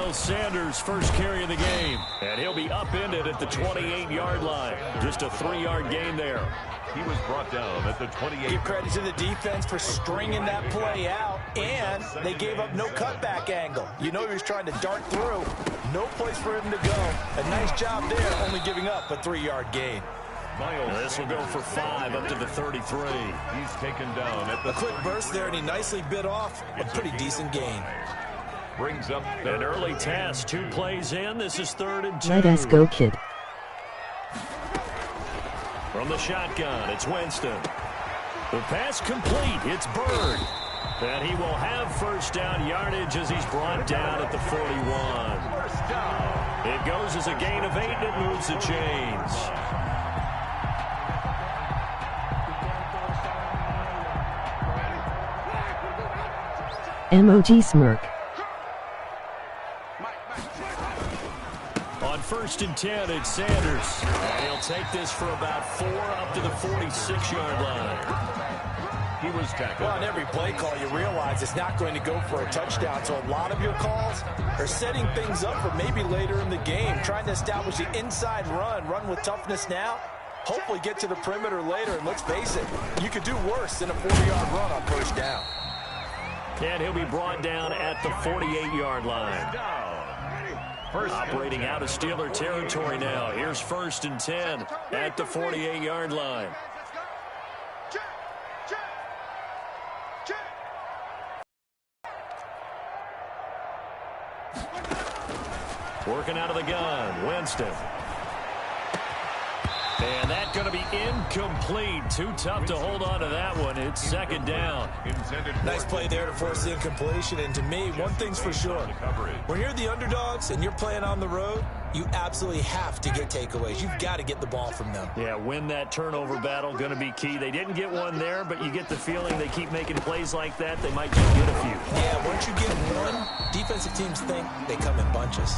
Miles Sanders' first carry of the game. And he'll be upended at the 28-yard line. Just a 3-yard gain there. He was brought down at the 28. Give credit to the defense for stringing that play out, and they gave up no cutback angle. You know he was trying to dart through. No place for him to go. A nice job there, only giving up a 3-yard gain. This will go for 5 up to the 33. He's taken down at the A quick burst there, and he nicely bit off a pretty decent gain. Brings up an early test. 2 plays in. This is 3rd and 2. Let us go, kid. From the shotgun, it's Winston. The pass complete. It's Bird. And he will have first down yardage as he's brought down at the 41. It goes as a gain of 8, and it moves the chains. MOG smirk. On 1st and 10, it's Sanders. And he'll take this for about 4 up to the 46-yard line. He was tackled. Well, on every play call, you realize it's not going to go for a touchdown. So a lot of your calls are setting things up for maybe later in the game, trying to establish the inside run with toughness now. Hopefully get to the perimeter later. And let's face it, you could do worse than a 40-yard run on first down. And he'll be brought down at the 48-yard line. Operating out of Steeler territory now. Here's 1st and 10 at the 48-yard line. Working out of the gun, Winston. And that's going to be incomplete. Too tough to hold on to that one. It's 2nd down. Nice play there to force the incompletion. And to me, one thing's for sure. When you're the underdogs and you're playing on the road, you absolutely have to get takeaways. You've got to get the ball from them. Yeah, win that turnover battle, going to be key. They didn't get one there, but you get the feeling they keep making plays like that, they might just get a few. Yeah, once you get one, defensive teams think they come in bunches.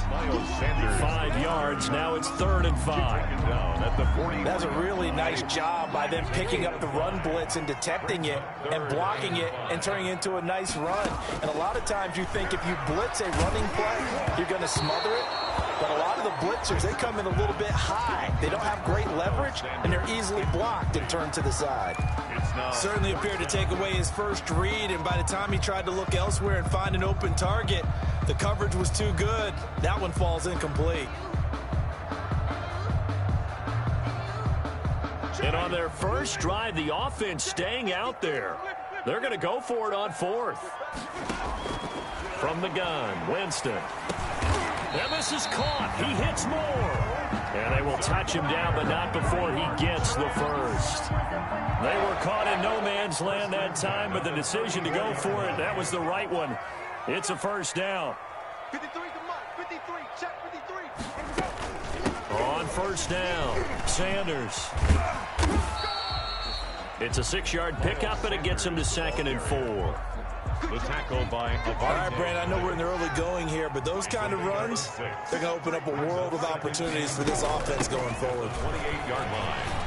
5 yards. Now it's 3rd and 5. That's a really nice job by them picking up the run blitz and detecting it and blocking it and turning it into a nice run. And a lot of times you think if you blitz a running play, you're going to smother it. But a lot of the blitzers, they come in a little bit high. They don't have great leverage, and they're easily blocked and turned to the side. Certainly appeared to take away his first read, and by the time he tried to look elsewhere and find an open target, the coverage was too good. That one falls incomplete. And on their first drive, the offense staying out there. They're going to go for it on 4th. From the gun, Winston. And this is caught. He hits more. And they will touch him down, but not before he gets the first. They were caught in no man's land that time, but the decision to go for it, that was the right one. It's a first down. 53 to Mike. 53. Check 53. On first down, Sanders. It's a 6-yard pickup, and it gets him to 2nd and 4. The tackle by Avante. All right, Brand, I know we're in the early going here, but those kind of runs, they're going to open up a world of opportunities for this offense going forward. 28-yard line.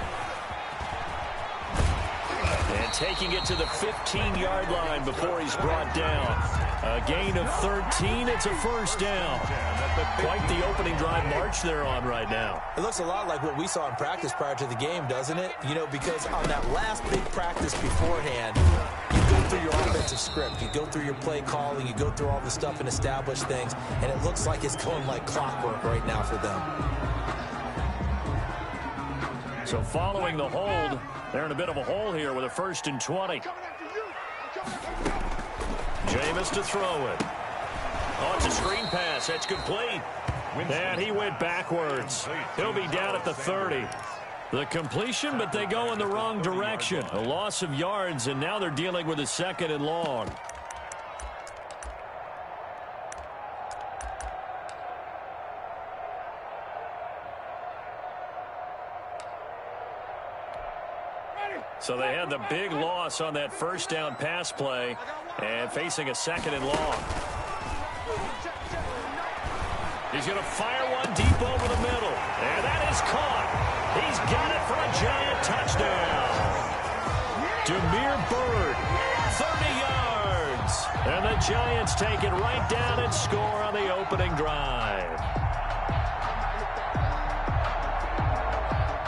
And taking it to the 15-yard line before he's brought down. A gain of 13. It's a first down. Quite the opening drive march they're on right now. It looks a lot like what we saw in practice prior to the game, doesn't it? You know, because on that last big practice beforehand, you go through your offensive script, you go through your play calling, you go through all the stuff and establish things, and it looks like it's going like clockwork right now for them. So following the hold, they're in a bit of a hole here with a 1st and 20. Jameis to throw it. Oh, it's a screen pass. That's complete. And he went backwards. He'll be down at the 30. The completion, but they go in the wrong direction. A loss of yards, and now they're dealing with a 2nd and long. So they had the big loss on that first down pass play and facing a 2nd and long. He's going to fire one deep over the middle. And that is caught. He's got it for a giant touchdown. Demir Bird, 30 yards. yards. And the Giants take it right down and score on the opening drive.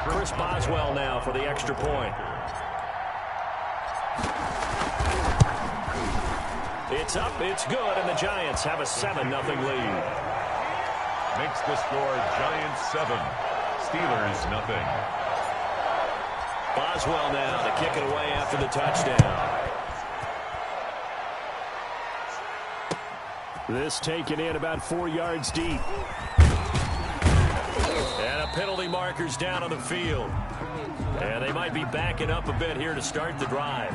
Chris Boswell now for the extra point. It's up, it's good, and the Giants have a 7-0 lead. Makes the score Giants 7, Steelers nothing. Boswell now to kick it away after the touchdown. This taken in about 4 yards deep. And a penalty marker's down on the field. And they might be backing up a bit here to start the drive.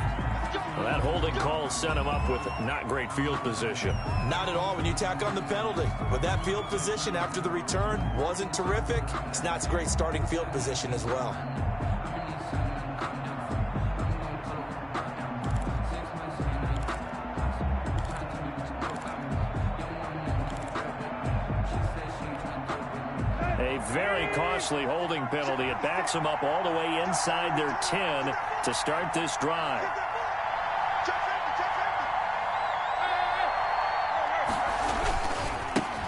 Well, that holding call set him up with not great field position. Not at all when you tack on the penalty. But that field position after the return wasn't terrific. It's not a great starting field position as well. A very costly holding penalty. It backs them up all the way inside their 10 to start this drive.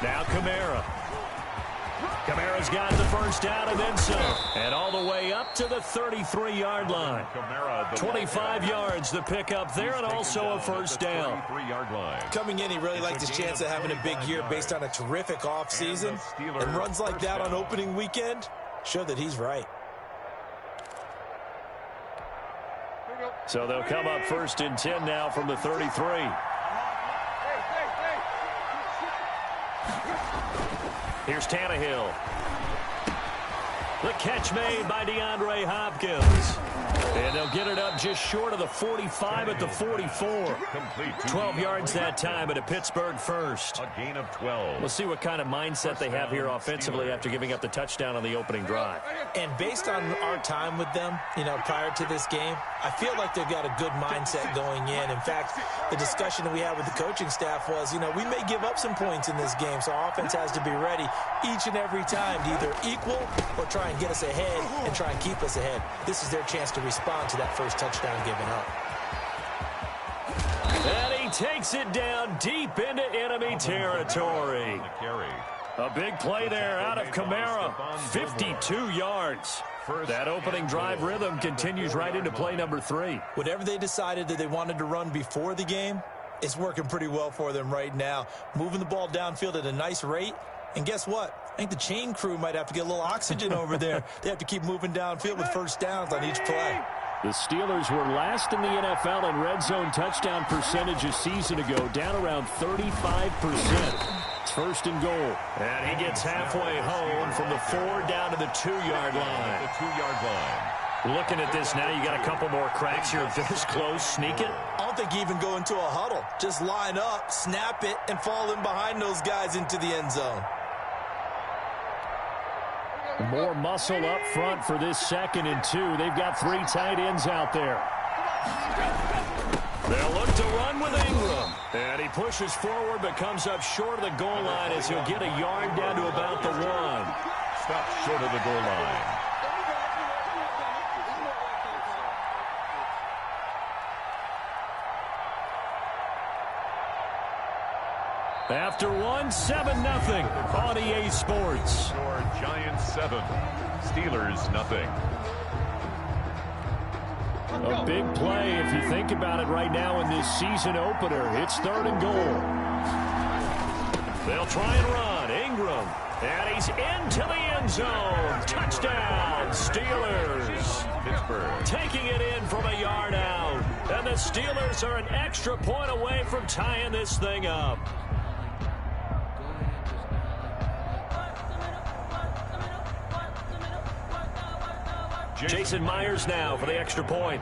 Now Kamara. Kamara's got the first down and then some. And all the way up to the 33-yard line. 25 yards the pickup there and also a first down. Coming in, he really liked his chance of having a big year based on a terrific offseason. And runs like that on opening weekend show that he's right. So they'll come up first and 10 now from the 33. Here's Tannehill. The catch made by DeAndre Hopkins. And they'll get it up just short of the 45 at the 44. 12 yards that time at a Pittsburgh first. A gain of 12. We'll see what kind of mindset they have here offensively after giving up the touchdown on the opening drive. And based on our time with them, prior to this game, I feel like they've got a good mindset going in. In fact, the discussion that we had with the coaching staff was, we may give up some points in this game, so our offense has to be ready each and every time to either equal or try and get us ahead and try and keep us ahead. This is their chance to respond to that first touchdown given up. And he takes it down deep into enemy territory. A big play there out of Kamara. 52 yards. That opening drive rhythm continues right into play number 3. Whatever they decided that they wanted to run before the game, it's working pretty well for them right now. Moving the ball downfield at a nice rate. And guess what? I think the chain crew might have to get a little oxygen over there. They have to keep moving downfield with first downs on each play. The Steelers were last in the NFL in red zone touchdown percentage a season ago, down around 35%. It's first and goal. And he gets halfway home from the 4 down to the 2-yard line. The 2-yard line. Looking at this now, you got a couple more cracks here. This close, sneak it. I don't think you even go into a huddle. Just line up, snap it, and fall in behind those guys into the end zone. More muscle up front for this 2nd and 2. They've got 3 tight ends out there. They'll look to run with Ingram. And he pushes forward but comes up short of the goal line as he'll get a yard down to about the 1. Stopped short of the goal line. After 1, 7-0 on EA Sports. Score Giants 7, Steelers nothing. A big play if you think about it right now in this season opener. It's 3rd and goal. They'll try and run. Ingram. And he's into the end zone. Touchdown, Steelers. Pittsburgh taking it in from a yard out. And the Steelers are an extra point away from tying this thing up. Jason Myers now for the extra point.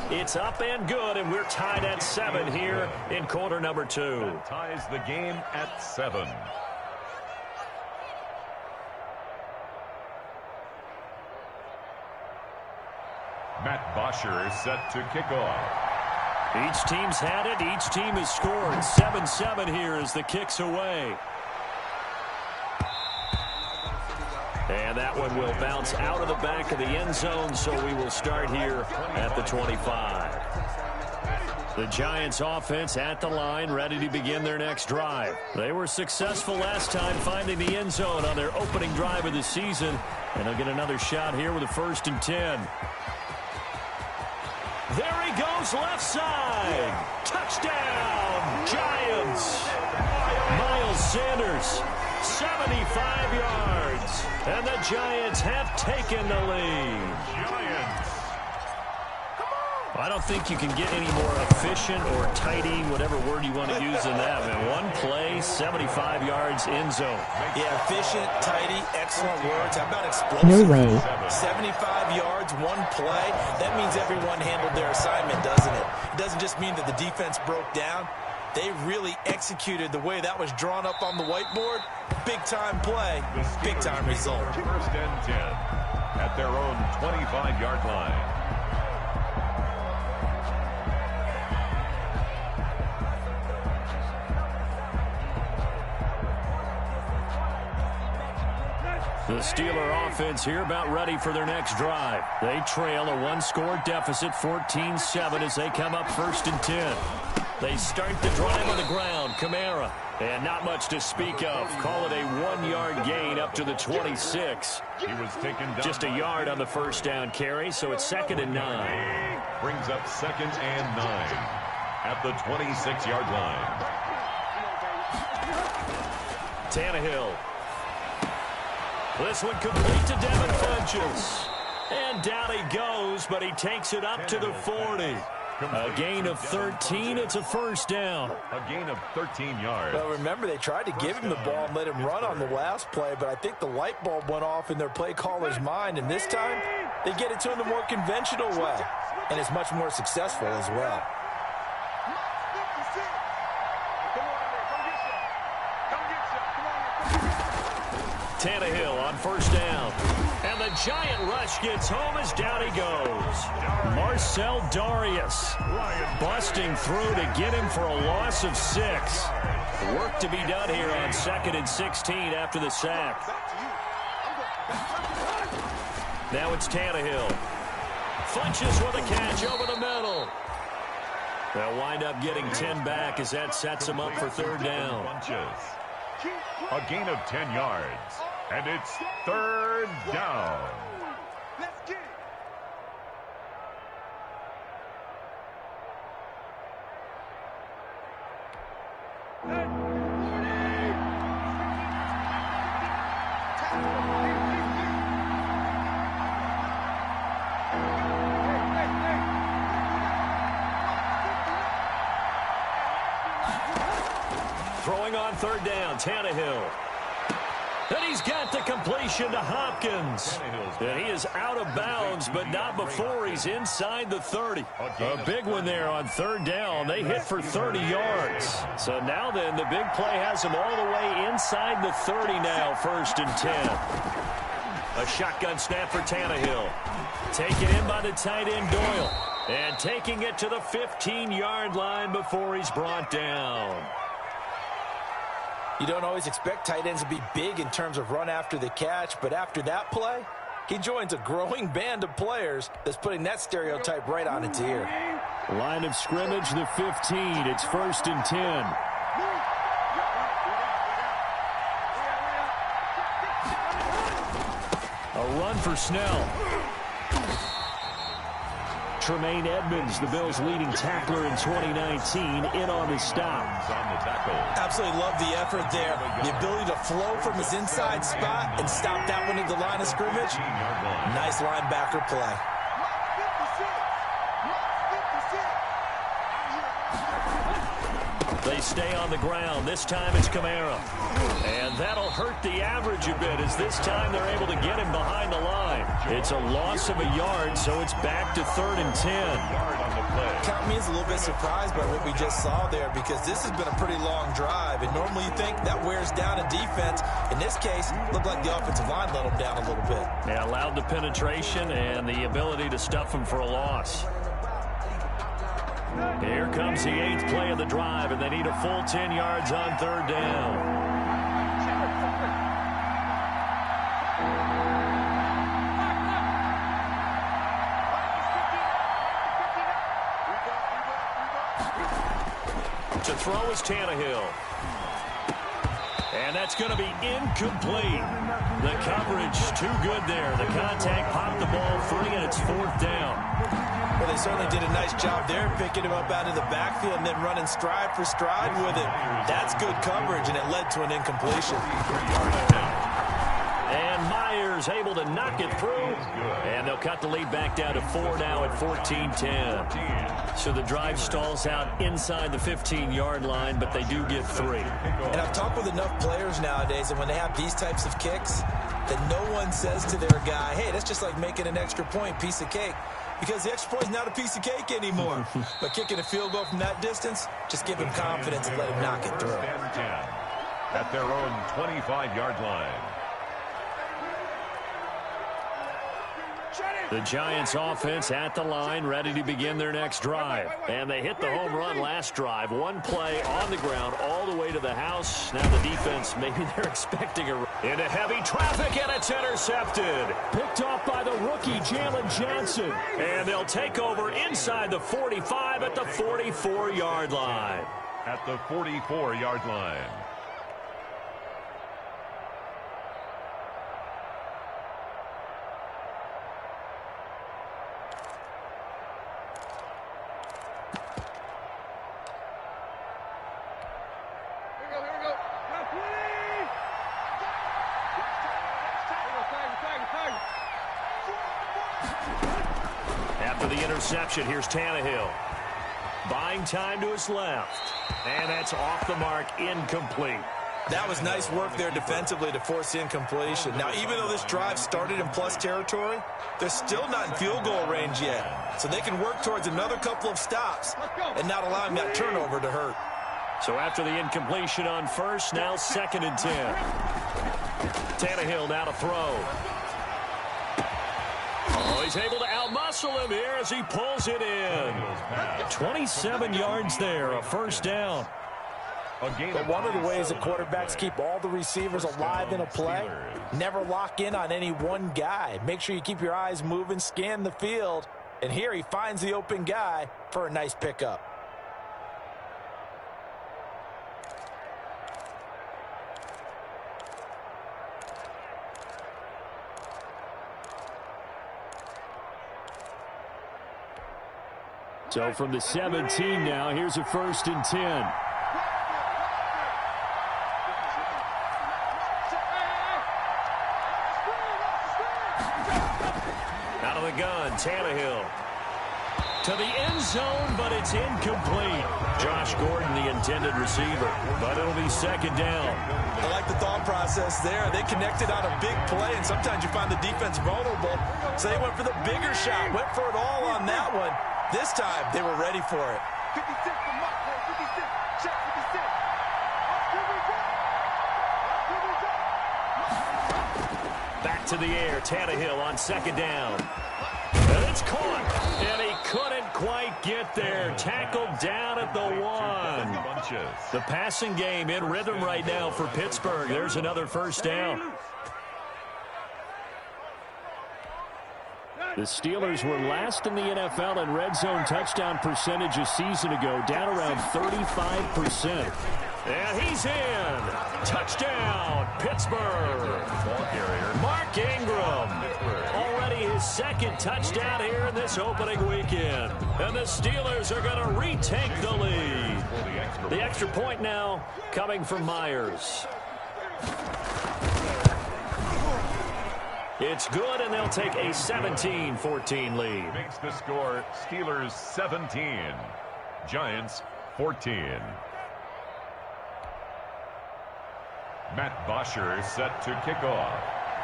It's up and good, and we're tied at 7 here in quarter number 2. That ties the game at 7. Matt Bosher is set to kick off. Each team's had it. Each team has scored. 7-7 here as the kick's away. And that one will bounce out of the back of the end zone, so we will start here at the 25. The Giants offense at the line, ready to begin their next drive. They were successful last time finding the end zone on their opening drive of the season, and they'll get another shot here with a 1st and 10. There he goes, left side. Touchdown, Giants. Miles Sanders, 75 yards. And the Giants have taken the lead. Giants. I don't think you can get any more efficient or tidy, whatever word you want to use in that. Man, one play, 75 yards, end zone. Yeah, efficient, tidy, excellent words. How about explosive? No way. 75 yards, one play. That means everyone handled their assignment, doesn't it? It doesn't just mean that the defense broke down. They really executed the way that was drawn up on the whiteboard. Big-time play, big-time result. 1st and 10 at their own 25-yard line. The Steeler offense here about ready for their next drive. They trail a one-score deficit, 14-7, as they come up 1st and 10. They start the drive on the ground. Kamara, and not much to speak of. Call it a 1-yard gain up to the 26. He was taken down. Just a yard on the 1st down carry, so it's 2nd and 9. Brings up 2nd and 9 at the 26-yard line. Tannehill. This one complete to Devin Funchess. And down he goes, but he takes it up to the 40. A gain of 13. It's a 1st down. A gain of 13 yards. Well, remember, they tried to give him the ball and let him run on the last play, but I think the light bulb went off in their play caller's mind, and this time they get it to him the more conventional way, and it's much more successful as well. Tannehill on 1st down. And the giant rush gets home as down he goes. Marcel Darius busting through to get him for a loss of 6. Work to be done here on 2nd and 16 after the sack. Now it's Tannehill. Funches with a catch over the middle. They'll wind up getting 10 back as that sets him up for 3rd down. A gain of 10 yards. And it's 3rd down. Let's get it. Throwing on 3rd down, Tannehill. And he's got the completion to Hopkins. And he is out of bounds, but not before he's inside the 30. A big one there on 3rd down. They hit for 30 yards. So now then, the big play has him all the way inside the 30 now, 1st and 10. A shotgun snap for Tannehill. Taken in by the tight end Doyle. And taking it to the 15-yard line before he's brought down. You don't always expect tight ends to be big in terms of run after the catch, but after that play, he joins a growing band of players that's putting that stereotype right on its ear. Line of scrimmage, the 15. It's 1st and 10. A run for Snell. Tremaine Edmonds, the Bills' leading tackler in 2019, in on the stop. Absolutely love the effort there. The ability to flow from his inside spot and stop that one at the line of scrimmage. Nice linebacker play. They stay on the ground. This time it's Kamara. And that'll hurt the average a bit as this time they're able to get him behind the line. It's a loss of a yard, so it's back to 3rd and 10. Count me as a little bit surprised by what we just saw there because this has been a pretty long drive. And normally you think that wears down a defense. In this case, looked like the offensive line let them down a little bit. Yeah, allowed the penetration and the ability to stuff him for a loss. Here comes the 8th play of the drive, and they need a full 10 yards on 3rd down. To throw is Tannehill. And that's going to be incomplete. The coverage too good there. The contact popped the ball free, and it's 4th down. Well, they certainly did a nice job there, picking him up out of the backfield and then running stride for stride with it. That's good coverage, and it led to an incompletion. And Myers able to knock it through. And they'll cut the lead back down to 4 now at 14-10. So the drive stalls out inside the 15-yard line, but they do get 3. And I've talked with enough players nowadays, and when they have these types of kicks, that no one says to their guy, hey, that's just like making an extra point, piece of cake. Because the extra point is not a piece of cake anymore. But kicking a field goal from that distance, just give him confidence and let him knock it through. At their own 25-yard line. The Giants offense at the line, ready to begin their next drive. And they hit the home run last drive. One play on the ground all the way to the house. Now the defense, maybe they're expecting into heavy traffic, and it's intercepted. Picked off by the rookie, Jalen Johnson. And they'll take over inside the 45 at the 44-yard line. At the 44-yard line. Interception. Here's Tannehill. Buying time to his left. And that's off the mark, incomplete. That was nice work there defensively to force incompletion. Now, even though this drive started in plus territory, they're still not in field goal range yet. So they can work towards another couple of stops and not allowing that turnover to hurt. So after the incompletion on first, now 2nd and 10. Tannehill now to throw. Oh, he's able to outmuscle him here as he pulls it in. 27 yards there, a 1st down. But one of the ways that quarterbacks keep all the receivers alive in a play, never lock in on any one guy. Make sure you keep your eyes moving, scan the field. And here he finds the open guy for a nice pickup. So from the 17 now, here's a 1st and 10. Out of the gun, Tannehill. To the end zone, but it's incomplete. Josh Gordon, the intended receiver, but it'll be 2nd down. I like the thought process there. They connected on a big play, and sometimes you find the defense vulnerable. So they went for the bigger shot, went for it all on that one. This time, they were ready for it. 56 for Mark, 56. Check 56. Back to the air. Tannehill on 2nd down. And it's caught. And he couldn't quite get there. Tackled down at the 1. The passing game in rhythm right now for Pittsburgh. There's another 1st down. The Steelers were last in the NFL in red zone touchdown percentage a season ago, down around 35%. And he's in. Touchdown, Pittsburgh. Mark Ingram. Already his 2nd touchdown here in this opening weekend. And the Steelers are going to retake the lead. The extra point now coming from Myers. It's good, and they'll take a 17-14 lead. Makes the score Steelers 17, Giants 14. Matt Bosher set to kick off.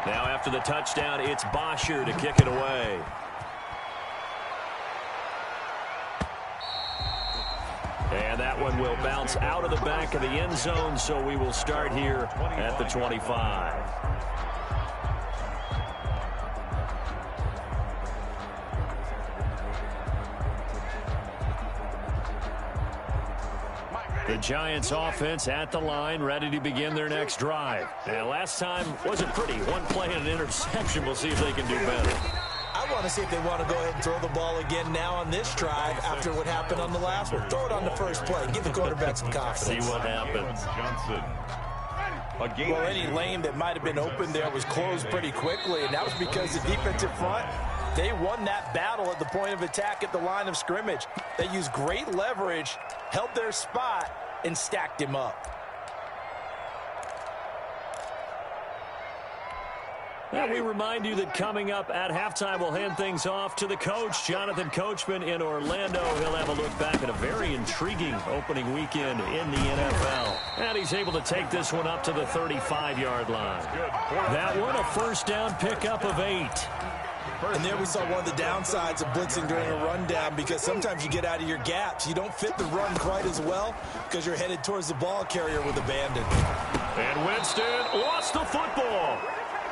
Now after the touchdown, it's Bosher to kick it away. And that one will bounce out of the back of the end zone, so we will start here at the 25. The Giants offense at the line, ready to begin their next drive. And last time wasn't pretty. One play and an interception. We'll see if they can do better. I want to see if they want to go ahead and throw the ball again now on this drive after what happened on the last one. Throw it on the first play. Give the quarterback some confidence. See what happens. Johnson. Well, any lane that might have been open there was closed pretty quickly, and that was because the defensive front, they won that battle at the point of attack at the line of scrimmage. They used great leverage, held their spot, and stacked him up. And we remind you that coming up at halftime, we'll hand things off to the coach, Jonathan Coachman in Orlando. He'll have a look back at a very intriguing opening weekend in the NFL. And he's able to take this one up to the 35-yard line. That one, a first down pickup of 8. And there we saw one of the downsides of blitzing during a rundown, because sometimes you get out of your gaps. You don't fit the run quite as well because you're headed towards the ball carrier with abandon. And Winston lost the football.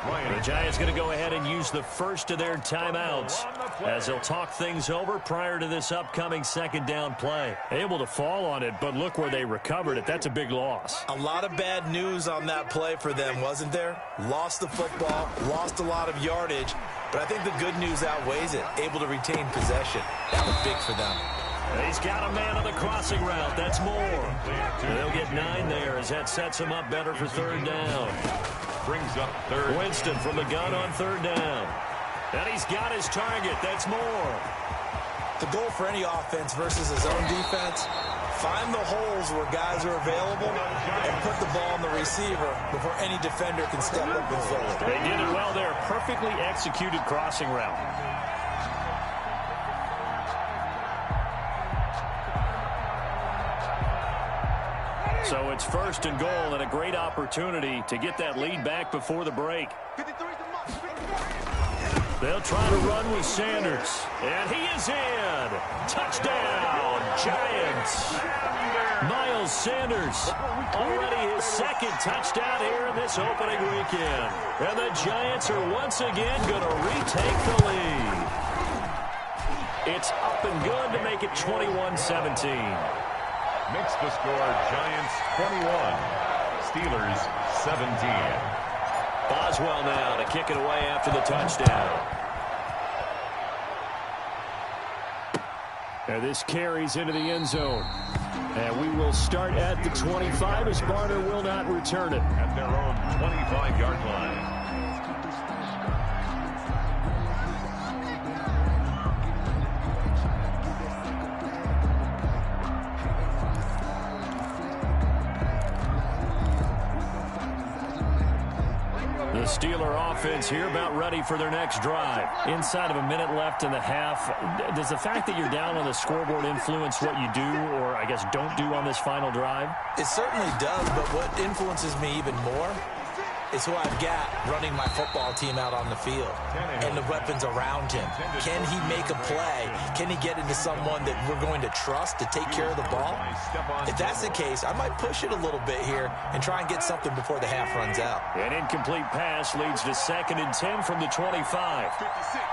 The Giants going to go ahead and use the first of their timeouts as they'll talk things over prior to this upcoming second down play. Able to fall on it, but look where they recovered it. That's a big loss. A lot of bad news on that play for them, wasn't there? Lost the football, lost a lot of yardage, but I think the good news outweighs it. Able to retain possession. That was big for them. He's got a man on the crossing route. That's more. They'll get 9 there as that sets him up better for third down. Brings up third. Winston from the gun on third down. And he's got his target. That's more. The goal for any offense versus his own defense, find the holes where guys are available and put the ball on the receiver before any defender can step up and fill it. They did it well there. Perfectly executed crossing route. So it's first and goal, and a great opportunity to get that lead back before the break. They'll try to run with Sanders, and he is in. Touchdown, Giants. Miles Sanders, already his second touchdown here in this opening weekend. And the Giants are once again going to retake the lead. It's up and good to make it 21-17. Makes the score Giants 21, Steelers 17. Boswell now to kick it away after the touchdown. And this carries into the end zone. And we will start at the 25 as Barner will not return it. At their own 25-yard line. The Steeler offense here about ready for their next drive. Inside of a minute left in the half, does the fact that you're down on the scoreboard influence what you do, or I guess don't do on this final drive? It certainly does, but what influences me even more is who I've got running my football team out on the field and the weapons around him. Can he make a play? Can he get into someone that we're going to trust to take care of the ball? If that's the case, I might push it a little bit here and try and get something before the half runs out. An incomplete pass leads to 2nd and 10 from the 25. 56.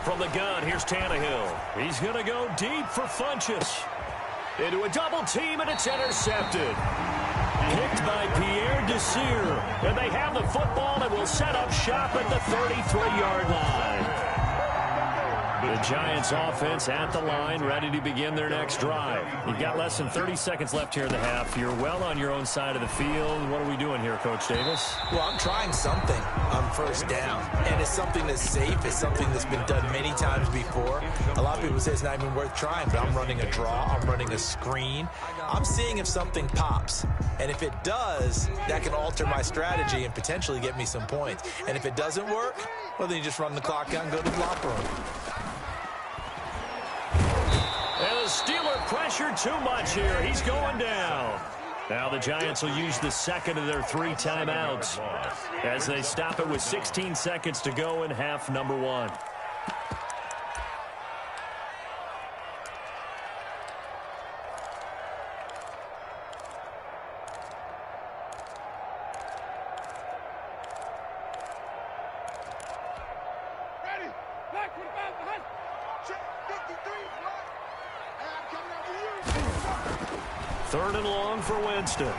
From the gun, here's Tannehill. He's going to go deep for Funchess. Into a double team, and it's intercepted. Picked by Pierre Desir. And they have the football and will set up shop at the 33-yard line. The Giants offense at the line, ready to begin their next drive. You've got less than 30 seconds left here in the half. You're well on your own side of the field. What are we doing here, Coach Davis? Well, I'm trying something on first down, and it's something that's safe. It's something that's been done many times before. A lot of people say it's not even worth trying, but I'm running a draw. I'm running a screen. I'm seeing if something pops, and if it does, that can alter my strategy and potentially get me some points. And if it doesn't work, well, then you just run the clock out and go to the locker room. And the Steeler pressure too much here. He's going down. Now the Giants will use the second of their 3 timeouts as they stop it with 16 seconds to go in half number 1. Ready. Back with the back behind. Third and long for Winston.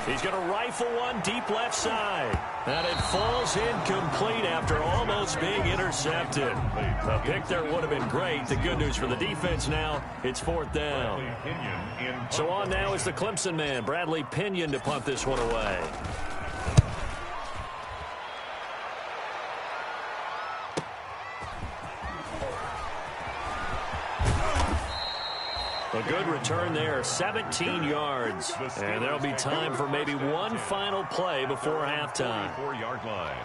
He's going to rifle one deep left side. And it falls incomplete after almost being intercepted. A pick there would have been great. The good news for the defense now, it's fourth down. So on now is the Clemson man, Bradley Pinion, to punt this one away. A good return there, 17 yards. And there'll be time for maybe one final play before halftime. 4-yard line.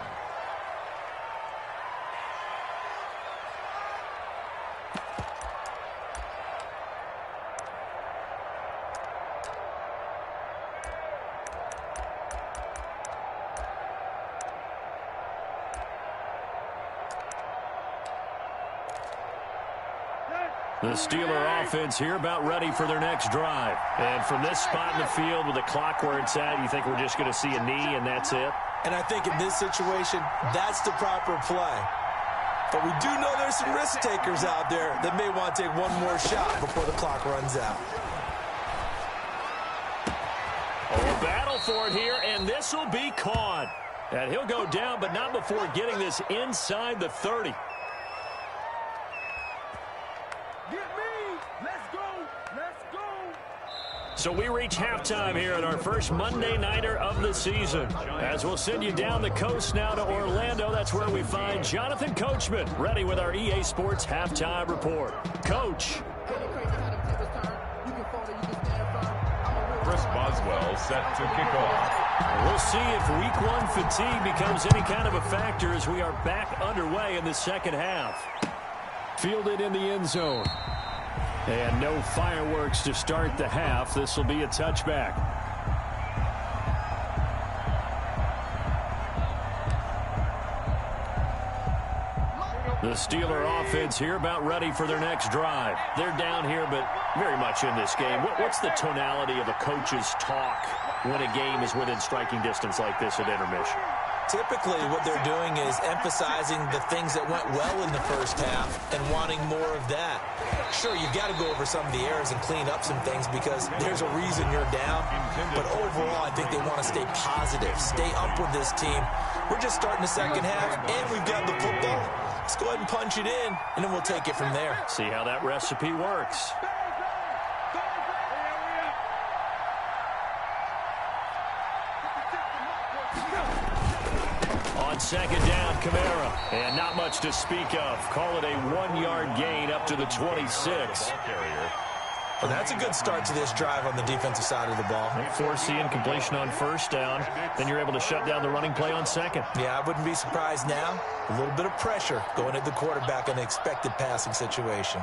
The Steeler offense here about ready for their next drive. And from this spot in the field with the clock where it's at, you think we're just going to see a knee and that's it? And I think in this situation, that's the proper play. But we do know there's some risk takers out there that may want to take one more shot before the clock runs out. Oh, a battle for it here, and this will be caught. And he'll go down, but not before getting this inside the 30. So we reach halftime here at our first Monday Nighter of the season. As we'll send you down the coast now to Orlando, that's where we find Jonathan Coachman, ready with our EA Sports Halftime Report. Coach. Chris Boswell set to kick off. We'll see if week one fatigue becomes any kind of a factor as we are back underway in the second half. Fielded in the end zone. And no fireworks to start the half. This will be a touchback. The Steeler offense here about ready for their next drive. They're down here, but very much in this game. What's the tonality of a coach's talk when a game is within striking distance like this at intermission? Typically, what they're doing is emphasizing the things that went well in the first half and wanting more of that. Sure, you've got to go over some of the errors and clean up some things because there's a reason you're down. But overall, I think they want to stay positive, stay up with this team. We're just starting the second half, and we've got the football. Let's go ahead and punch it in, and then we'll take it from there. See how that recipe works. On second down, Kamara. And not much to speak of. Call it a 1-yard gain up to the 26. Well, that's a good start to this drive on the defensive side of the ball. Force the incompletion on first down. Then you're able to shut down the running play on second. Yeah, I wouldn't be surprised now. A little bit of pressure going at the quarterback in an expected passing situation.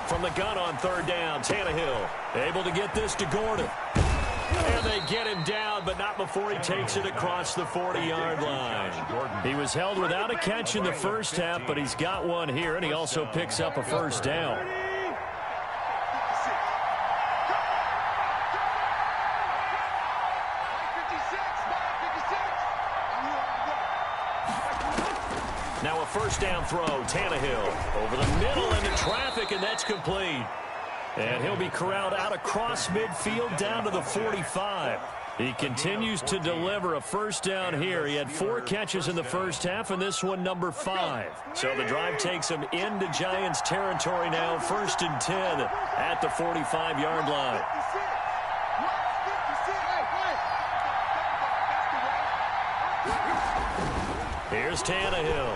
From the gun on third down, Tannehill able to get this to Gordon. And they get him down, but not before he takes it across the 40-yard line. He was held without a catch in the first half, but he's got one here, and he also picks up a first down. Now a first down throw, Tannehill over the middle into traffic, and that's complete. And he'll be corralled out across midfield down to the 45. He continues to deliver a first down here. He had 4 catches in the first half, and this one number 5. So the drive takes him into Giants territory now, 1st and 10 at the 45-yard line. Here's Tannehill.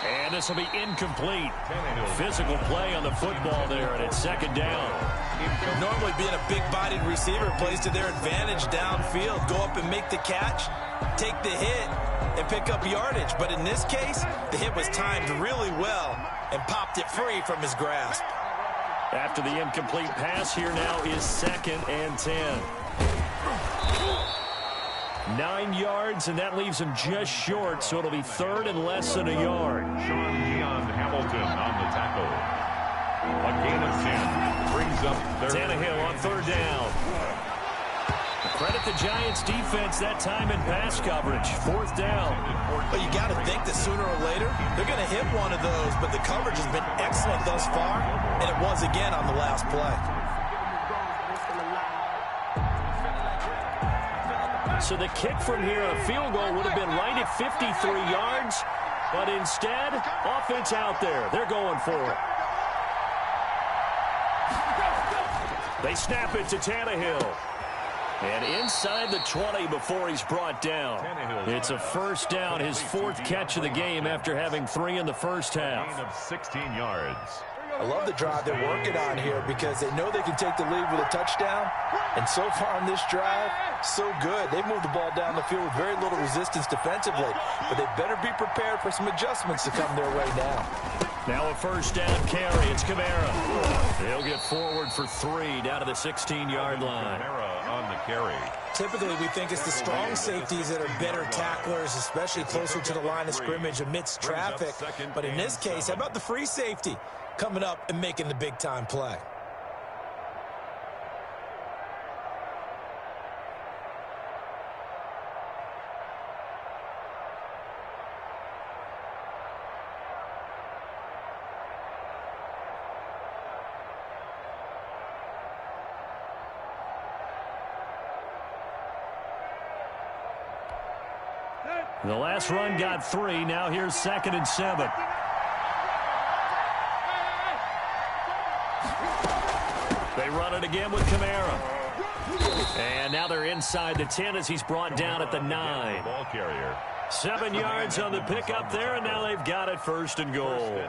And this will be incomplete. Physical play on the football there, and it's second down. Normally being a big-bodied receiver plays to their advantage downfield. Go up and make the catch, take the hit, and pick up yardage. But in this case, the hit was timed really well and popped it free from his grasp. After the incomplete pass, here now is 2nd and 10. 9 yards, and that leaves him just short, so it'll be third and less than a yard. Sean Hamilton on the tackle. A gain of 10 brings up Tannehill on third down. Credit the Giants defense that time in pass coverage. Fourth down. But you got to think that sooner or later they're going to hit one of those, but the coverage has been excellent thus far, and it was again on the last play. So the kick from here, a field goal, would have been right at 53 yards, but instead, offense out there. They're going for it. They snap it to Tannehill. And inside the 20 before he's brought down. It's a first down, his fourth catch of the game after having 3 in the first half. gain of 16 yards. I love the drive they're working on here because they know they can take the lead with a touchdown. And so far on this drive, so good. They've moved the ball down the field with very little resistance defensively. But they better be prepared for some adjustments to come their way now. Now a first down carry. It's Kamara. He'll get forward for 3 down to the 16-yard line. Kamara on the carry. Typically, we think it's the strong safeties that are better tacklers, especially closer to the line of scrimmage amidst traffic. But in this case, how about the free safety coming up and making the big-time play? The last run got 3. Now here's 2nd and 7. They run it again with Kamara. And now they're inside the 10 as he's brought down at the 9. Ball carrier. 7 yards on the pickup there, and now they've got it first and goal.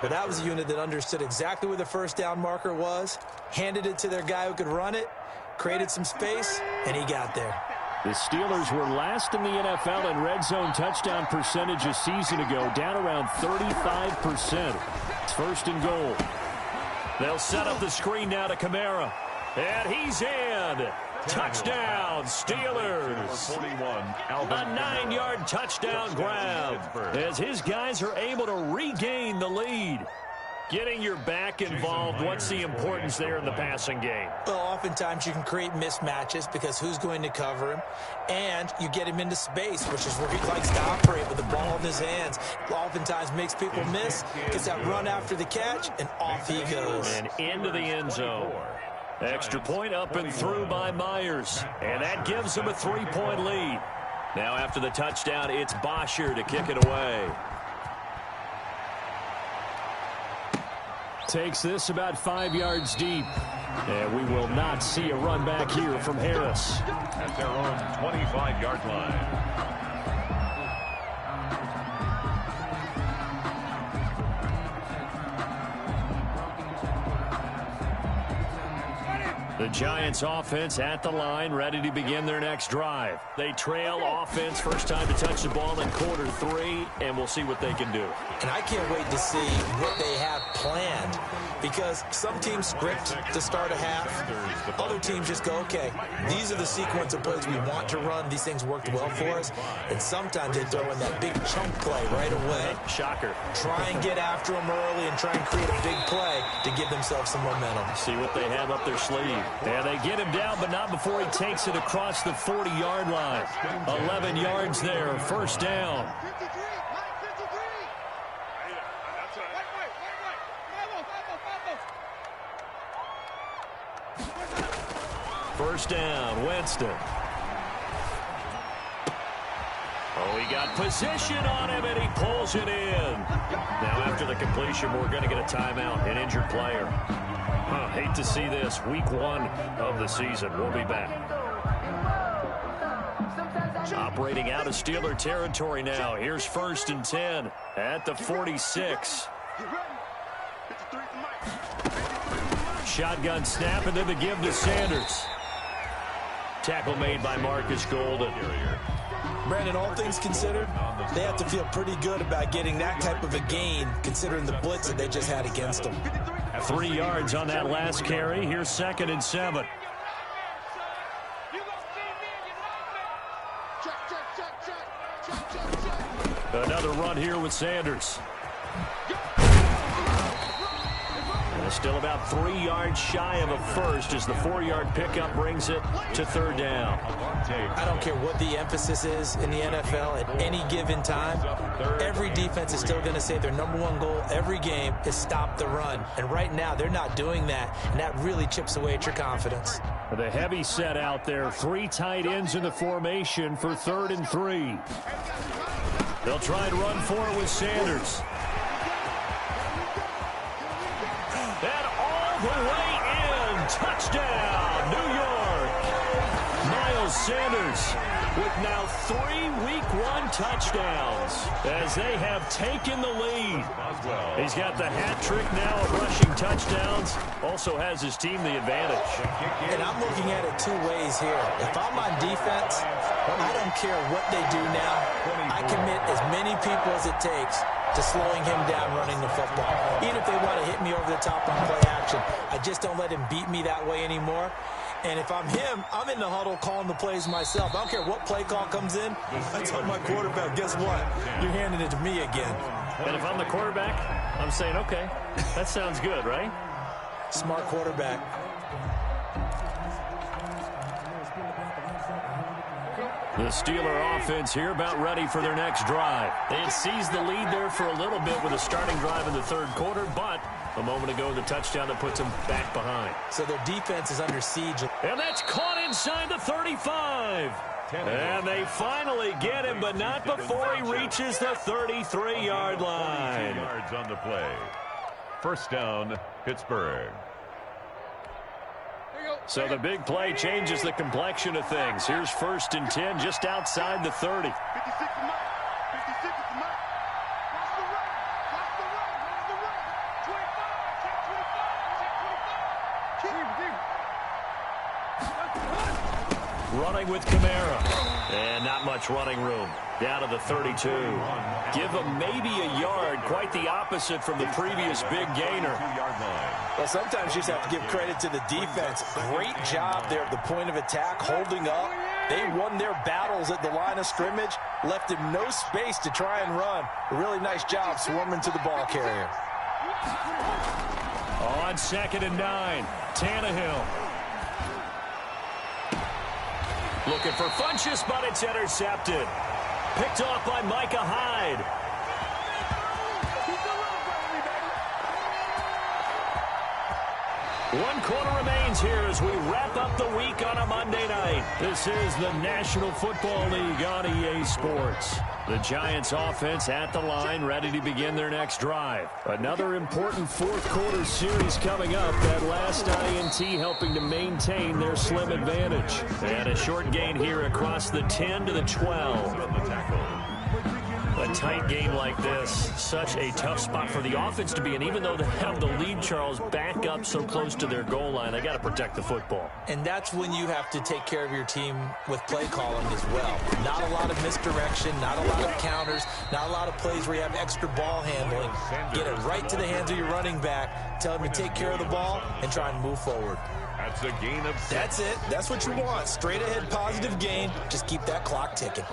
But that was a unit that understood exactly where the first down marker was, handed it to their guy who could run it, created some space, and he got there. The Steelers were last in the NFL in red zone touchdown percentage a season ago, down around 35%. It's first and goal. They'll set up the screen now to Kamara. And he's in. Touchdown, Steelers. A 9-yard touchdown grab as his guys are able to regain the lead. Getting your back involved, what's the importance there in the passing game? Well, oftentimes you can create mismatches because who's going to cover him, and you get him into space, which is where he likes to operate with the ball in his hands. Oftentimes makes people miss, gets that run after the catch, and off he goes. And into the end zone. Extra point up and through by Myers, and that gives him a 3-point lead. Now after the touchdown, it's Bosher to kick it away. Takes this about 5 yards deep. And we will not see a run back here from Harris. At their own 25-yard line. The Giants offense at the line, ready to begin their next drive. They trail offense, first time to touch the ball in quarter 3, and we'll see what they can do. And I can't wait to see what they have planned, because some teams script to start a half. Other teams just go, okay, these are the sequence of plays we want to run. These things worked well for us. And sometimes they throw in that big chunk play right away. Shocker. Try and get after them early and try and create a big play to give themselves some momentum. See what they have up their sleeve. And they get him down, but not before he takes it across the 40-yard line. 11 yards there, first down. First down, Winston. Oh, he got position on him, and he pulls it in. Now, after the completion, we're going to get a timeout, an injured player. Hate to see this. Week 1 of the season. We'll be back. Operating out of Steeler territory now. Here's 1st and 10 at the 46. Shotgun snap, and then the give to Sanders. Tackle made by Marcus Golden. Brandon, all things considered, they have to feel pretty good about getting that type of a gain, considering the blitz that they just had against them. 3 yards on that last carry. Here's 2nd and 7. Another run here with Sanders. And still about 3 yards shy of a first as the 4-yard pickup brings it to third down. I don't care what the emphasis is in the NFL at any given time. Every defense is still going to say their #1 goal every game is stop the run. And right now they're not doing that, and that really chips away at your confidence. The heavy set out there. 3 tight ends in the formation for 3rd and 3. They'll try and run for it with Sanders. And all the way in. Touchdown, New York. Miles Sanders with now 3 Week 1 touchdowns as they have taken the lead. He's got the hat trick now of rushing touchdowns. Also has his team the advantage. And I'm looking at it 2 ways here. If I'm on defense, I don't care what they do now. I commit as many people as it takes to slowing him down running the football. Even if they want to hit me over the top on play action, I just don't let him beat me that way anymore. And if I'm him, I'm in the huddle calling the plays myself. I don't care what play call comes in. I tell my quarterback, guess what? You're handing it to me again. And if I'm the quarterback, I'm saying, okay, that sounds good, right? Smart quarterback. The Steeler offense here about ready for their next drive. They had seized the lead there for a little bit with a starting drive in the 3rd quarter, but a moment ago the touchdown that puts them back behind. So their defense is under siege. And that's caught inside the 35. And they finally get him, but not before he reaches the 33-yard line. 2 yards on the play. First down, Pittsburgh. So the big play changes the complexion of things. Here's 1st and 10 just outside the 30. 56 to Mike. 56 to Mike. Watch the run. Watch the run. Watch the run. 25. Check 25. Check 25. Running with Kamara. And not much running room. Down to the 32. Give him maybe a yard. Quite the opposite from the previous big gainer. 2-yard line. Well, sometimes you just have to give credit to the defense. Great job there at the point of attack, holding up. They won their battles at the line of scrimmage, left him no space to try and run. A really nice job swarming to the ball carrier. On 2nd and 9, Tannehill. Looking for Funchess, but it's intercepted. Picked off by Micah Hyde. One quarter remains here as we wrap up the week on a Monday night. This is the National Football League on EA Sports. The Giants offense at the line, ready to begin their next drive. Another important 4th quarter series coming up. That last INT helping to maintain their slim advantage. And a short gain here across the 10 to the 12. A tight game like this, such a tough spot for the offense to be in. Even though they have the lead, Charles, back up so close to their goal line, they got to protect the football. And that's when you have to take care of your team with play calling as well. Not a lot of misdirection, not a lot of counters, not a lot of plays where you have extra ball handling. Get it right to the hands of your running back, tell him to take care of the ball, and try and move forward. That's a gain of 6. That's it. That's what you want. Straight ahead positive gain. Just keep that clock ticking.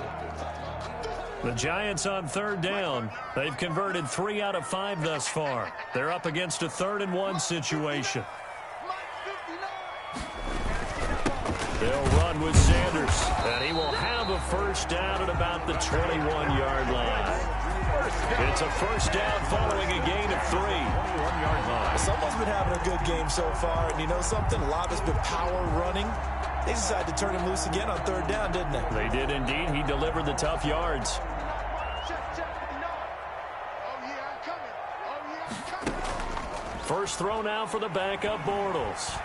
The Giants on 3rd down. They've converted 3 out of 5 thus far. They're up against a 3rd and 1 situation. They'll run with Sanders, and he will have a first down at about the 21-yard line. It's a first down following a gain of 3. 21-yard line. Someone's been having a good game so far, and you know something? A lot has been power running. They decided to turn him loose again on 3rd down, didn't they? They did indeed. He delivered the tough yards. First throw now for the backup Bortles.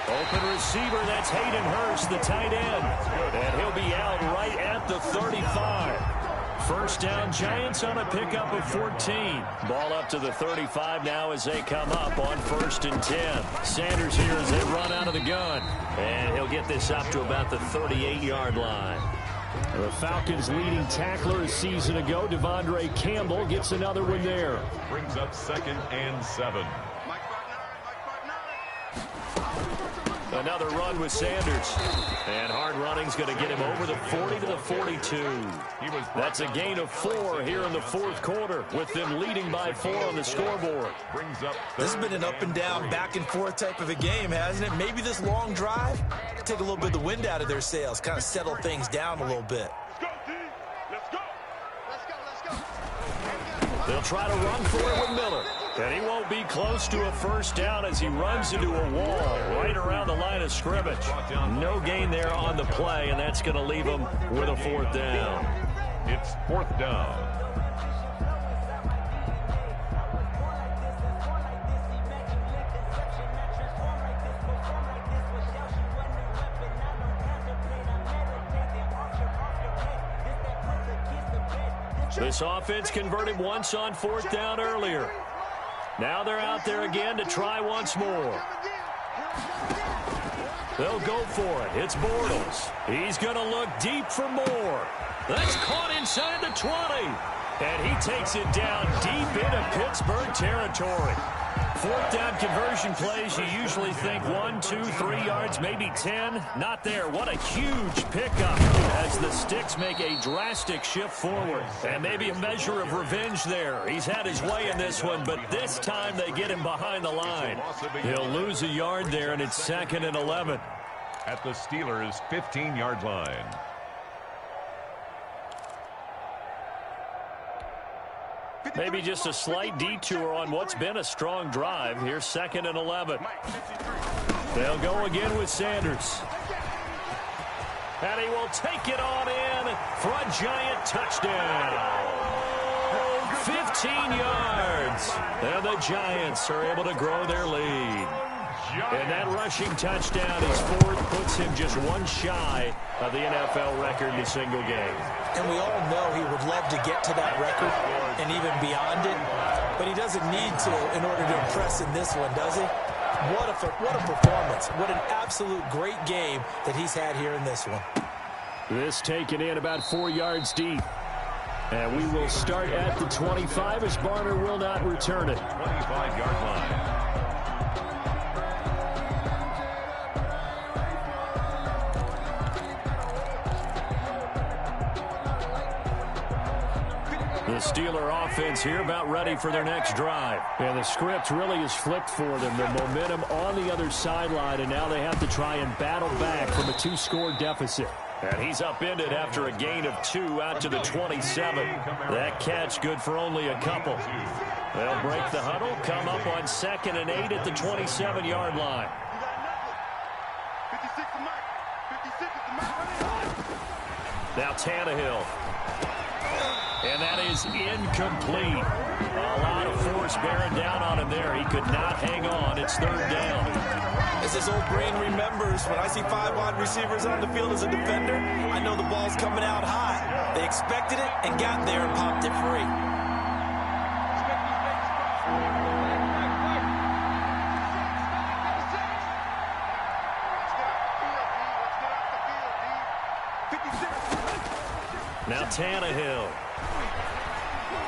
Open receiver, that's Hayden Hurst, the tight end. And he'll be out right at the 35. First down, Giants on a pickup of 14. Ball up to the 35 now as they come up on 1st and 10. Sanders here as they run out of the gun. And he'll get this up to about the 38-yard line. The Falcons' leading tackler a season ago, Devondre Campbell, gets another one there. Brings up 2nd and 7. Another run with Sanders. And hard running's going to get him over the 40 to the 42. That's a gain of 4 here in the fourth quarter, with them leading by 4 on the scoreboard. This has been an up and down, back and forth type of a game, hasn't it? Maybe this long drive, take a little bit of the wind out of their sails, kind of settle things down a little bit. They'll try to run for it with Miller. And he won't be close to a first down as he runs into a wall right around the line of scrimmage. No gain there on the play, and that's going to leave him with a fourth down. It's fourth down. This offense converted once on fourth down earlier. Now they're out there again to try once more. They'll go for it. It's Bortles. He's going to look deep for more. That's caught inside the 20. And he takes it down deep into Pittsburgh territory. Fourth down conversion plays, you usually think 1, 2, 3 yards, maybe 10. Not there. What a huge pickup as the Sticks make a drastic shift forward. And maybe a measure of revenge there. He's had his way in this one, but this time they get him behind the line. He'll lose a yard there, and it's 2nd and 11. At the Steelers' 15-yard line. Maybe just a slight detour on what's been a strong drive. Here's 2nd and 11. They'll go again with Sanders. And he will take it on in for a giant touchdown. 15 yards. And the Giants are able to grow their lead. And that rushing touchdown, his fourth, puts him just one shy of the NFL record in a single game. And we all know he would love to get to that record and even beyond it, but he doesn't need to in order to impress in this one, does he? What a performance. What an absolute great game that he's had here in this one. This taken in about 4 yards deep. And we will start at the 25 as Barner will not return it. 25-yard line. The Steeler offense here about ready for their next drive. And the script really is flipped for them. The momentum on the other sideline, and now they have to try and battle back from a 2-score deficit. And he's upended after a gain of 2 out to the 27. That catch good for only a couple. They'll break the huddle, come up on 2nd and 8 at the 27-yard line. Now Tannehill. And that is incomplete. A lot of force bearing down on him there. He could not hang on. It's 3rd down. As his old brain remembers, when I see 5 wide receivers on the field as a defender, I know the ball's coming out high. They expected it and got there and popped it free. Now Tannehill.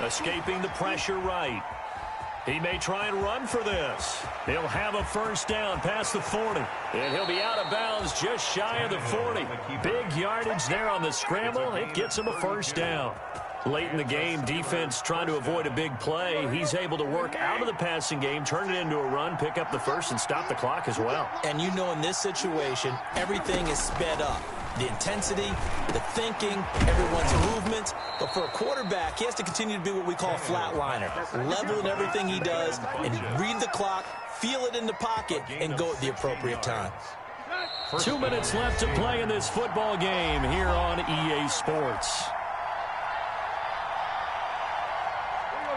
Escaping the pressure right. He may try and run for this. He'll have a first down past the 40. And he'll be out of bounds just shy of the 40. Big yardage there on the scramble. It gets him a first down. Late in the game, defense trying to avoid a big play. He's able to work out of the passing game, turn it into a run, pick up the first, and stop the clock as well. And you know in this situation, everything is sped up. The intensity, the thinking, everyone's movements. But for a quarterback, he has to continue to be what we call a flatliner. Level in everything he does and read the clock, feel it in the pocket, and go at the appropriate time. 2 minutes left to play in this football game here on EA Sports.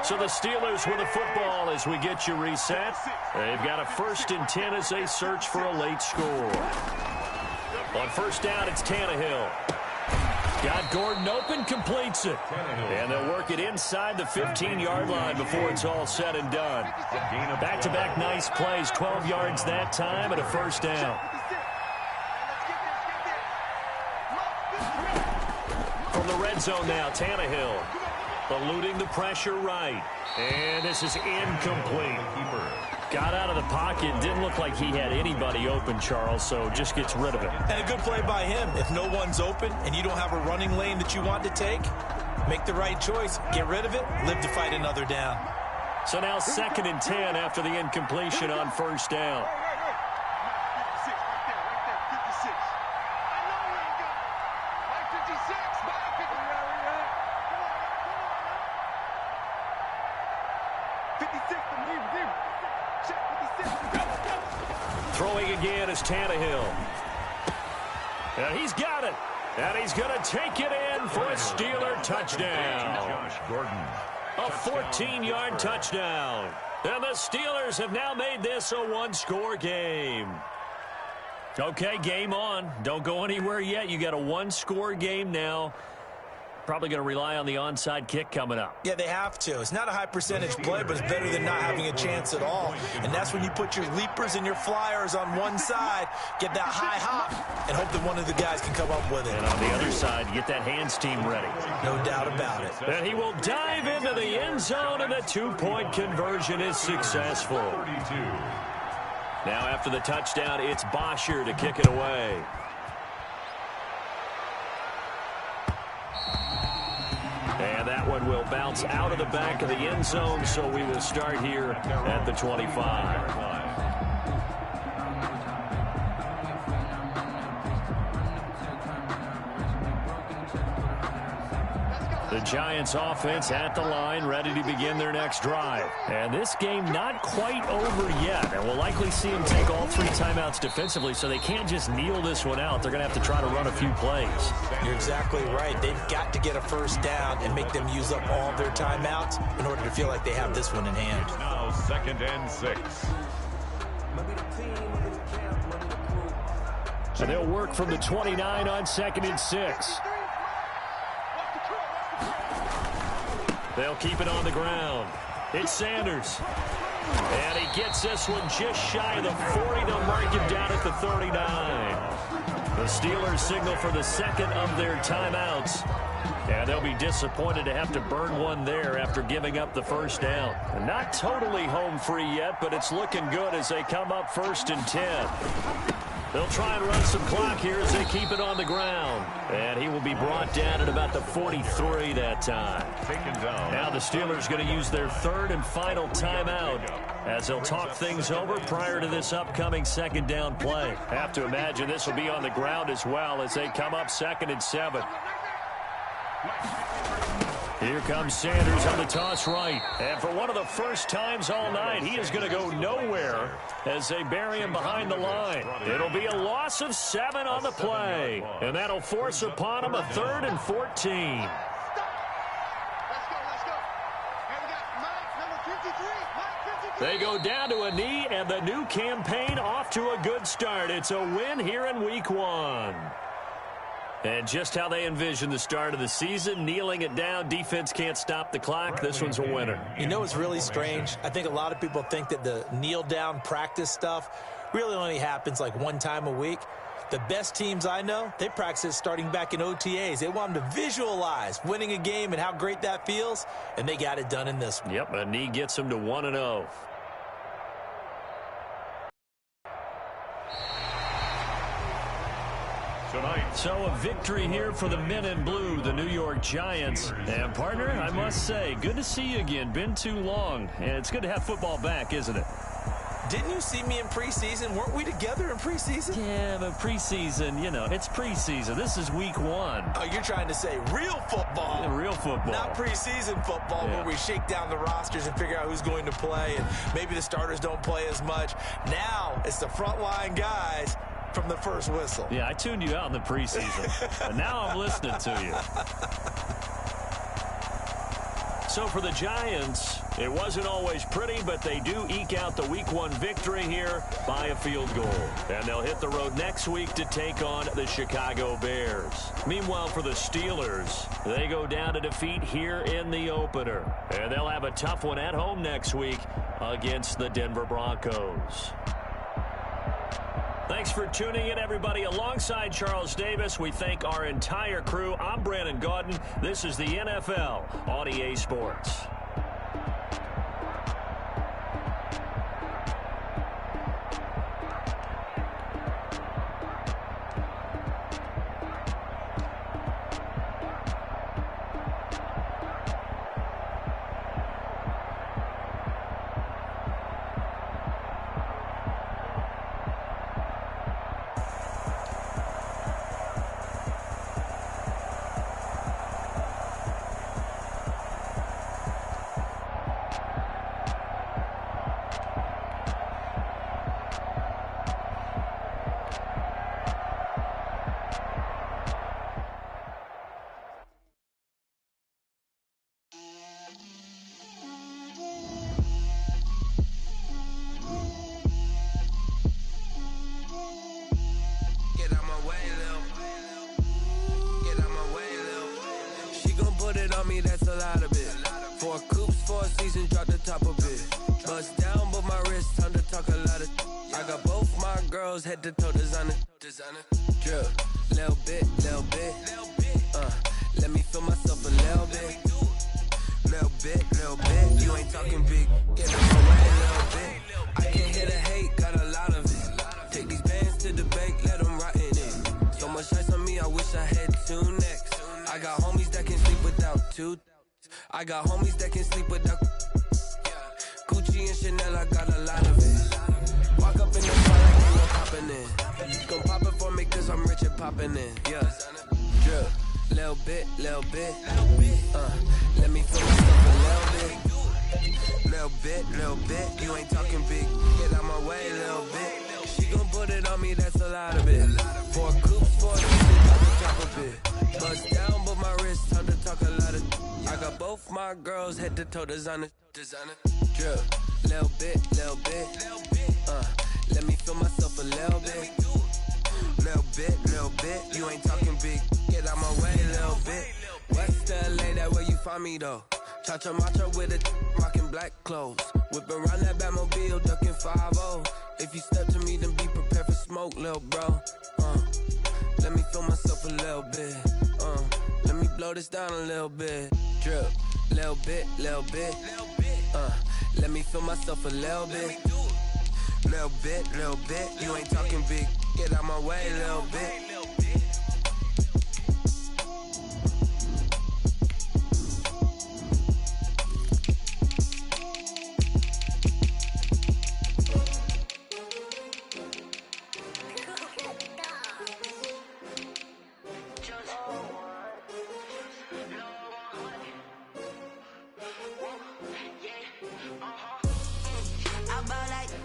So the Steelers with the football as we get you reset. They've got a 1st and 10 as they search for a late score. On first down, it's Tannehill. Got Gordon open, completes it. And they'll work it inside the 15-yard line before it's all said and done. Back-to-back nice plays, 12 yards that time and a first down. From the red zone now, Tannehill eluding the pressure right. And this is incomplete. Got out of the pocket. Didn't look like he had anybody open, Charles, so just gets rid of it. And a good play by him. If no one's open and you don't have a running lane that you want to take, make the right choice. Get rid of it. Live to fight another down. So now 2nd and 10 after the incompletion on first down. 56, right there, 56. I know we ain't got it. Like 56, man. 56, leave. Check 56. Throwing again is Tannehill. And he's got it. And he's going to take it in for a Steeler touchdown. Josh Gordon. A 14-yard touchdown. And the Steelers have now made this a one-score game. Okay, game on. Don't go anywhere yet. You got a one-score game now. Probably going to rely on the onside kick coming up. Yeah, they have to. It's not a high percentage play, but it's better than not having a chance at all. And that's when you put your leapers and your flyers on one side, get that high hop, and hope that one of the guys can come up with it. And on the other side, get that hands team ready. No doubt about it. And he will dive into the end zone, and the two-point conversion is successful. 32. Now after the touchdown, it's Bosher to kick it away. And that one will bounce out of the back of the end zone, so we will start here at the 25. The Giants offense at the line, ready to begin their next drive. And this game not quite over yet. And we'll likely see them take all 3 timeouts defensively, so they can't just kneel this one out. They're going to have to try to run a few plays. You're exactly right. They've got to get a first down and make them use up all their timeouts in order to feel like they have this one in hand. Now 2nd and 6. And they'll work from the 29 on 2nd and 6. They'll keep it on the ground. It's Sanders. And he gets this one just shy of the 40. They'll mark him down at the 39. The Steelers signal for the second of their timeouts. And they'll be disappointed to have to burn one there after giving up the first down. Not totally home free yet, but it's looking good as they come up 1st and 10. They'll try and run some clock here as they keep it on the ground. And he will be brought down at about the 43 that time. Taken down. Now the Steelers going to use their 3rd and final timeout as they'll talk things over prior to this upcoming 2nd down play. Have to imagine this will be on the ground as well as they come up 2nd and 7. Here comes Sanders on the toss right. And for one of the first times all night, he is going to go nowhere as they bury him behind the line. It'll be a loss of 7 on the play. And that'll force upon him a 3rd and 14. Let's go. And we got Mike, number 53. Mike, 53. They go down to a knee, and the new campaign off to a good start. It's a win here in week 1. And just how they envision the start of the season, kneeling it down, defense can't stop the clock. This one's a winner. You know what's really strange? I think a lot of people think that the kneel-down practice stuff really only happens like one time a week. The best teams I know, they practice it starting back in OTAs. They want them to visualize winning a game and how great that feels, and they got it done in this one. Yep, a knee gets them to 1-0. Tonight. So a victory here for the men in blue, the New York Giants. And partner, I must say, good to see you again. Been too long. And it's good to have football back, isn't it? Didn't you see me in preseason? Weren't we together in preseason? Yeah, but preseason, you know, it's preseason. This is week 1. Oh, you're trying to say real football. Yeah, real football. Not preseason football where we shake down the rosters and figure out who's going to play, and maybe the starters don't play as much. Now it's the frontline guys from the first whistle. Yeah, I tuned you out in the preseason. And now I'm listening to you. So for the Giants, it wasn't always pretty, but they do eke out the week 1 victory here by a field goal. And they'll hit the road next week to take on the Chicago Bears. Meanwhile, for the Steelers, they go down to defeat here in the opener. And they'll have a tough one at home next week against the Denver Broncos. Thanks for tuning in, everybody. Alongside Charles Davis, we thank our entire crew. I'm Brandon Gaudin. This is the NFL on EA Sports. me, that's a lot of it. 4 coops, 4 seasons, drop the top of it. Bust down, but my wrist, time to talk a lot of. I got both my girls, head to toe designer. Drip, little bit, little bit. Let me feel myself a little bit. Little bit, little bit. You ain't talking big, get out my way a little bit. I can't hear the hate, got a lot of it. Take these bands to the bank, let them rot in it. So much ice on me, I wish I had 2 necks. I got homies that can sleep without 2. I got homies that can sleep without Gucci and Chanel, I got a lot of it. Walk up in the car like ain't no poppin' in. Gon' pop it for me cause I'm rich and poppin' in. Yeah, drip, little bit, little bit. Let me feel myself a little bit. Little bit, little bit. You ain't talking big, get out my way a little bit. She gon' put it on me, that's a lot of it. 4 coops, 4 seasons, on the top of it. Bust down, but my wrist, time to talk a lot of. I got both my girls, head to toe designer. Drip, little bit, little bit. Let me feel myself a little bit. Little bit, little bit. You ain't talking big, get out my way a little bit. West LA, that where you find me though. Cha-cha matcha with a rockin' black clothes. Whippin' around that Batmobile, duckin' 5-0. If you step to me, then be prepared for smoke, lil' bro. Let me feel myself a little bit. Let me blow this down a little bit. Drip, little bit, little bit. Let me feel myself a little bit. Little bit, little bit. You ain't talking big, get out my way a little bit.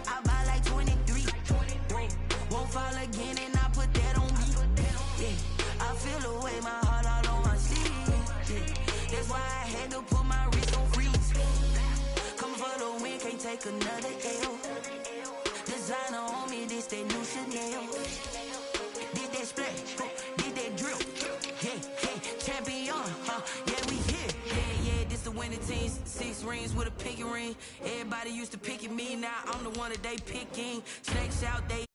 I buy like 23. Won't fall again and I put that on me. Yeah, I feel away, my heart all on my sleeve. Yeah, that's why I had to put my wrist on freeze. Come for the win, can't take another L. Designer on me, this that new Chanel. Did that splash, did that drill. Yeah, champion, yeah, we here. Yeah, this the winning team. 6 rings with a pinky ring. Everybody used to pick at me, now I'm the one that they picking. Snakes out, they